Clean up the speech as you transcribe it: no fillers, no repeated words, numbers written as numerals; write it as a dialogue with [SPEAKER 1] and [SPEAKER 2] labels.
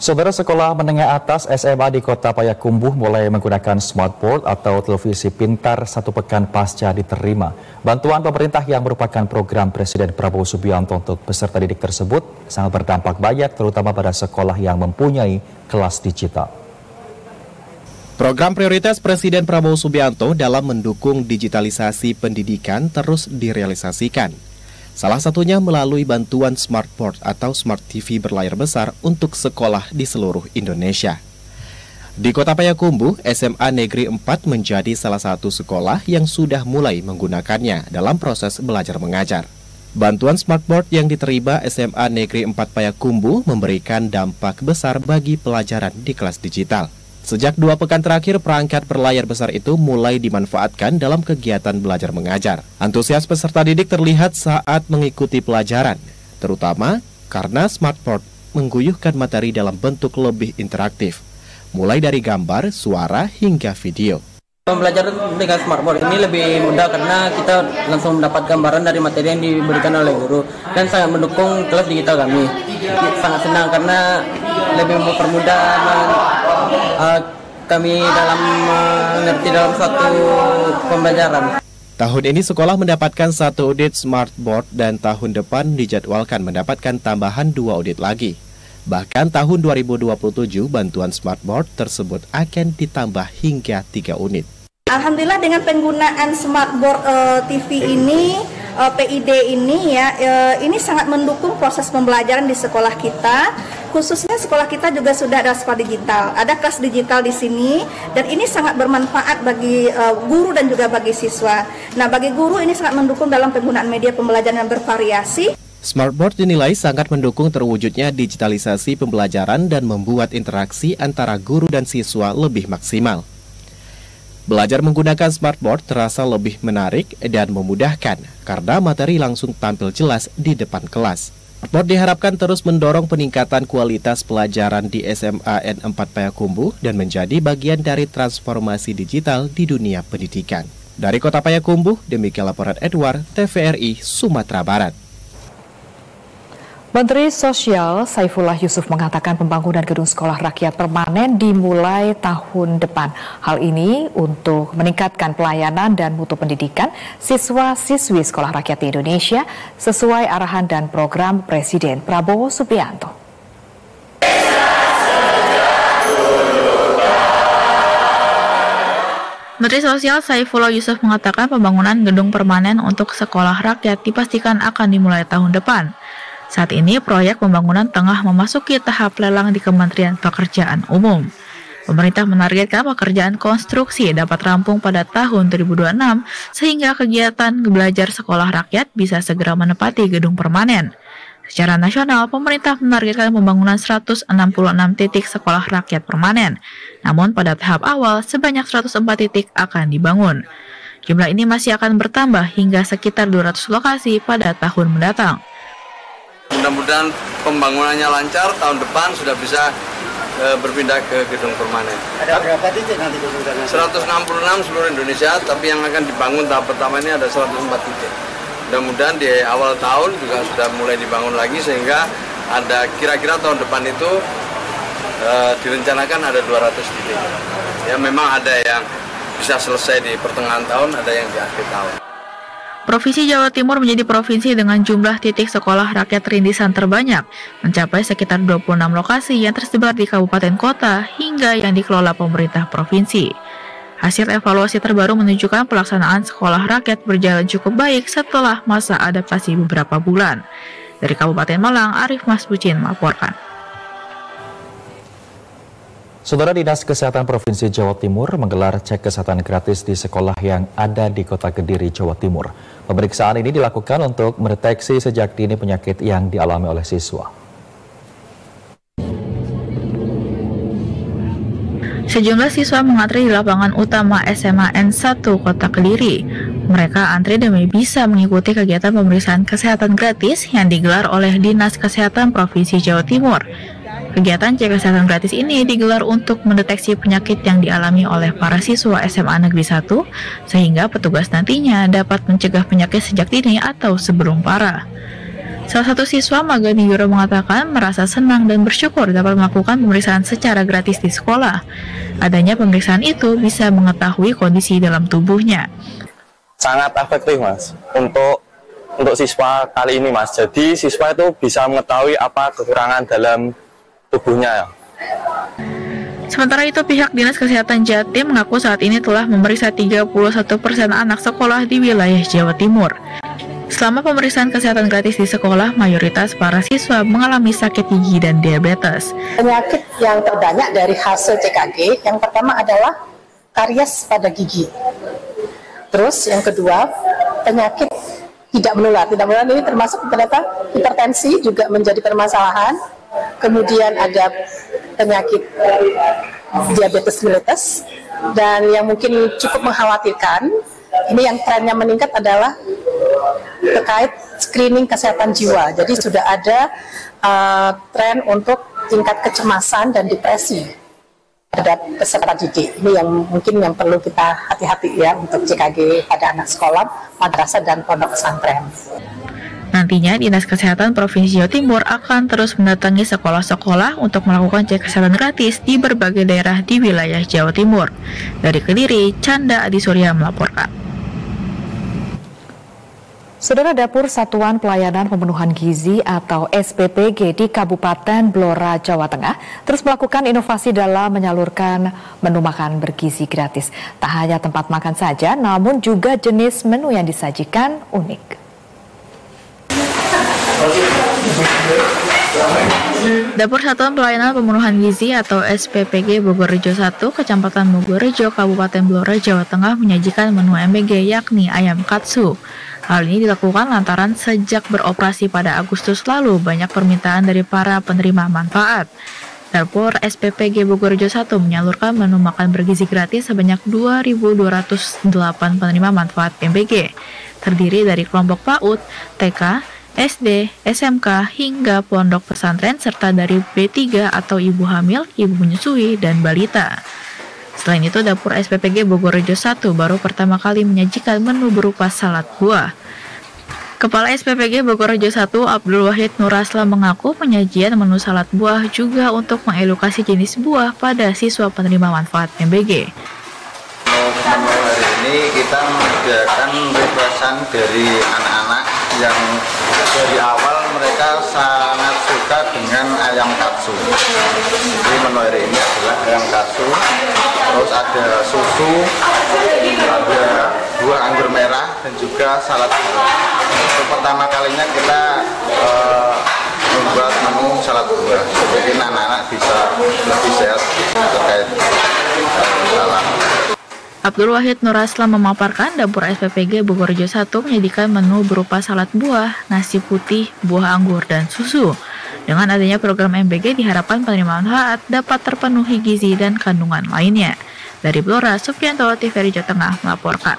[SPEAKER 1] Saudara, sekolah menengah atas SMA di Kota Payakumbuh mulai menggunakan smartboard atau televisi pintar 1 pekan pasca diterima. Bantuan pemerintah yang merupakan program Presiden Prabowo Subianto untuk peserta didik tersebut sangat berdampak banyak, terutama pada sekolah yang mempunyai kelas digital.
[SPEAKER 2] Program prioritas Presiden Prabowo Subianto dalam mendukung digitalisasi pendidikan terus direalisasikan. Salah satunya melalui bantuan smartboard atau smart TV berlayar besar untuk sekolah di seluruh Indonesia. Di Kota Payakumbuh, SMA Negeri 4 menjadi salah satu sekolah yang sudah mulai menggunakannya dalam proses belajar mengajar. Bantuan smartboard yang diterima SMA Negeri 4 Payakumbuh memberikan dampak besar bagi pelajaran di kelas digital. Sejak 2 pekan terakhir, perangkat berlayar besar itu mulai dimanfaatkan dalam kegiatan belajar mengajar. Antusias peserta didik terlihat saat mengikuti pelajaran, terutama karena smartboard mengguyuhkan materi dalam bentuk lebih interaktif, mulai dari gambar, suara, hingga video.
[SPEAKER 3] Pembelajaran dengan smartboard ini lebih mudah karena kita langsung mendapat gambaran dari materi yang diberikan oleh guru dan sangat mendukung kelas digital kami. Sangat senang karena lebih mempermudah kami dalam mengerti dalam satu pembelajaran.
[SPEAKER 2] Tahun ini sekolah mendapatkan 1 audit smartboard dan tahun depan dijadwalkan mendapatkan tambahan 2 audit lagi. Bahkan tahun 2027 bantuan smartboard tersebut akan ditambah hingga 3 unit.
[SPEAKER 4] Alhamdulillah dengan penggunaan smartboard TV ini, PID ini ya, ini sangat mendukung proses pembelajaran di sekolah kita. Khususnya sekolah kita juga sudah ada sekolah digital, ada kelas digital di sini, dan ini sangat bermanfaat bagi guru dan juga bagi siswa. Nah, bagi guru ini sangat mendukung dalam penggunaan media pembelajaran yang bervariasi.
[SPEAKER 2] Smartboard dinilai sangat mendukung terwujudnya digitalisasi pembelajaran dan membuat interaksi antara guru dan siswa lebih maksimal. Belajar menggunakan smartboard terasa lebih menarik dan memudahkan karena materi langsung tampil jelas di depan kelas. Smartboard diharapkan terus mendorong peningkatan kualitas pelajaran di SMA N4 Payakumbuh dan menjadi bagian dari transformasi digital di dunia pendidikan. Dari Kota Payakumbuh, demikian laporan Edward, TVRI, Sumatera Barat.
[SPEAKER 5] Menteri Sosial Saifullah Yusuf mengatakan pembangunan gedung sekolah rakyat permanen dimulai tahun depan. Hal ini untuk meningkatkan pelayanan dan mutu pendidikan siswa-siswi sekolah rakyat di Indonesia sesuai arahan dan program Presiden Prabowo Subianto.
[SPEAKER 6] Menteri Sosial Saifullah Yusuf mengatakan pembangunan gedung permanen untuk sekolah rakyat dipastikan akan dimulai tahun depan. Saat ini, proyek pembangunan tengah memasuki tahap lelang di Kementerian Pekerjaan Umum. Pemerintah menargetkan pekerjaan konstruksi dapat rampung pada tahun 2026, sehingga kegiatan belajar sekolah rakyat bisa segera menempati gedung permanen. Secara nasional, pemerintah menargetkan pembangunan 166 titik sekolah rakyat permanen. Namun pada tahap awal, sebanyak 104 titik akan dibangun. Jumlah ini masih akan bertambah hingga sekitar 200 lokasi pada tahun mendatang.
[SPEAKER 7] Mudah-mudahan pembangunannya lancar, tahun depan sudah bisa berpindah ke gedung permanen.
[SPEAKER 8] Ada berapa titik nanti kemudian?
[SPEAKER 7] 166 seluruh Indonesia, tapi yang akan dibangun tahap pertama ini ada 104 titik. Mudah-mudahan di awal tahun juga sudah mulai dibangun lagi, sehingga ada kira-kira tahun depan itu direncanakan ada 200 titik. Ya, memang ada yang bisa selesai di pertengahan tahun, ada yang di akhir tahun.
[SPEAKER 6] Provinsi Jawa Timur menjadi provinsi dengan jumlah titik sekolah rakyat rintisan terbanyak, mencapai sekitar 26 lokasi yang tersebar di kabupaten kota hingga yang dikelola pemerintah provinsi. Hasil evaluasi terbaru menunjukkan pelaksanaan sekolah rakyat berjalan cukup baik setelah masa adaptasi beberapa bulan. Dari Kabupaten Malang, Arif Masbucin melaporkan.
[SPEAKER 1] Saudara, Dinas Kesehatan Provinsi Jawa Timur menggelar cek kesehatan gratis di sekolah yang ada di Kota Kediri, Jawa Timur. Pemeriksaan ini dilakukan untuk mendeteksi sejak dini penyakit yang dialami oleh siswa.
[SPEAKER 6] Sejumlah siswa mengantri di lapangan utama SMA N1 Kota Kediri. Mereka antri demi bisa mengikuti kegiatan pemeriksaan kesehatan gratis yang digelar oleh Dinas Kesehatan Provinsi Jawa Timur. Kegiatan cek kesehatan gratis ini digelar untuk mendeteksi penyakit yang dialami oleh para siswa SMA Negeri 1, sehingga petugas nantinya dapat mencegah penyakit sejak dini atau sebelum parah. Salah satu siswa Magani Yuro mengatakan merasa senang dan bersyukur dapat melakukan pemeriksaan secara gratis di sekolah. Adanya pemeriksaan itu bisa mengetahui kondisi dalam tubuhnya.
[SPEAKER 9] Sangat efektif, Mas, untuk siswa kali ini, Mas. Jadi siswa itu bisa mengetahui apa kekurangan dalam tubuhnya.
[SPEAKER 6] Sementara itu, pihak Dinas Kesehatan Jatim mengaku saat ini telah memeriksa 31% anak sekolah di wilayah Jawa Timur. Selama pemeriksaan kesehatan gratis di sekolah, mayoritas para siswa mengalami sakit gigi dan diabetes.
[SPEAKER 10] Penyakit yang terbanyak dari hasil CKG, yang pertama adalah karies pada gigi. Terus yang kedua, penyakit tidak menular. Tidak menular ini termasuk ternyata hipertensi juga menjadi permasalahan. Kemudian ada penyakit diabetes mellitus, dan yang mungkin cukup mengkhawatirkan, ini yang trennya meningkat adalah terkait screening kesehatan jiwa. Jadi sudah ada tren untuk tingkat kecemasan dan depresi terhadap peserta didik. Ini yang mungkin yang perlu kita hati-hati ya untuk CKG pada anak sekolah, madrasah dan pondok pesantren.
[SPEAKER 6] Nantinya, Dinas Kesehatan Provinsi Jawa Timur akan terus mendatangi sekolah-sekolah untuk melakukan cek kesehatan gratis di berbagai daerah di wilayah Jawa Timur. Dari Kediri, Canda Adi Surya melaporkan.
[SPEAKER 5] Saudara, Dapur Satuan Pelayanan Pemenuhan Gizi atau SPPG di Kabupaten Blora, Jawa Tengah terus melakukan inovasi dalam menyalurkan menu makan bergizi gratis. Tak hanya tempat makan saja, namun juga jenis menu yang disajikan unik.
[SPEAKER 6] Dapur Satuan Pelayanan Pemenuhan Gizi atau SPPG Bogorrejo 1, Kecamatan Bogorrejo, Kabupaten Blora, Jawa Tengah menyajikan menu MBG yakni ayam katsu. Hal ini dilakukan lantaran sejak beroperasi pada Agustus lalu banyak permintaan dari para penerima manfaat. Dapur SPPG Bogorrejo 1 menyalurkan menu makan bergizi gratis sebanyak 2.208 penerima manfaat MBG. Terdiri dari kelompok PAUD, TK, SD, SMK, hingga pondok pesantren, serta dari B3 atau ibu hamil, ibu menyusui, dan balita. Selain itu, Dapur SPPG Bogorrejo 1 baru pertama kali menyajikan menu berupa salad buah. Kepala SPPG Bogorrejo 1, Abdul Wahid Nurasla mengaku penyajian menu salad buah juga untuk mengedukasi jenis buah pada siswa penerima manfaat MBG.
[SPEAKER 11] Menu hari ini kita menyediakan requestan dari anak-anak yang dari awal mereka sangat suka dengan ayam katsu. Jadi menu hari ini adalah ayam katsu, terus ada susu, ada buah anggur merah, dan juga salad buah. Untuk pertama kalinya kita membuat menu salad buah, jadi anak-anak bisa lebih sehat terkait salad.
[SPEAKER 6] Abdul Wahid Nurasla memaparkan Dapur SPPG Bogorrejo 1 menyajikan menu berupa salad buah, nasi putih, buah anggur, dan susu. Dengan adanya program MBG diharapkan penerima manfaat dapat terpenuhi gizi dan kandungan lainnya. Dari Blora, Sufianto, TVRI Jawa Tengah melaporkan.